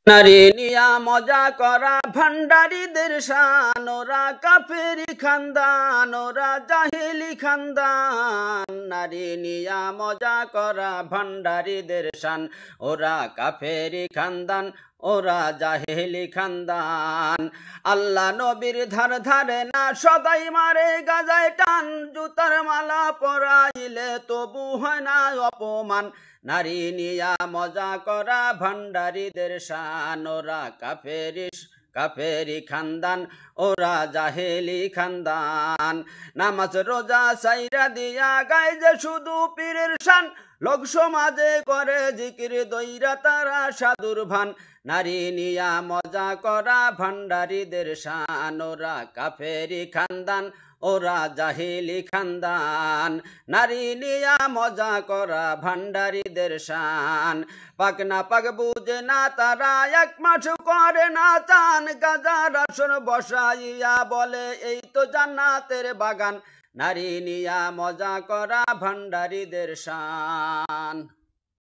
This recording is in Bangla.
নারী নিয়া মজা করা ভান্ডারীদের শান, ওরা কাফেরি খানদান, ওরা জাহিলি খানদান। নারী নিয়া মজা করা ভান্ডারীদের শান, ওরা কাফেরি খানদান, ওরা জাহেলি খানদান। আল্লাহ নবীর ধার ধারে না, সদাই মারে গাজায় টান, জুতার মালা পরাইলে তবু হয় না অপমান। নারী নিয়া মজা করা ভান্ডারীদের শান, ওরা কাফেরি খানদান, ওরা জাহেলি খানদান। নামাজ রোজা সাইরা দিয়া গায় যে শুধু পীরের শান, লোক সমাজে করে জিকির দইরা তারা সাধুর ভান। নারী নিয়া মজা করা ভান্ডারীদের শান, ওরা কাফেরি খানদান, ওরা জাহিলি খানদান। নারী নিয়া মজা করা ভান্ডারীদের শান, পাক না পাক বুঝে না তারা, এক মাস করে না চান, গাজার আসর বসাইয়া বলে এই তো জান্নাতের বাগান। নারী নিয়া মজা করা ভান্ডারীদের শান।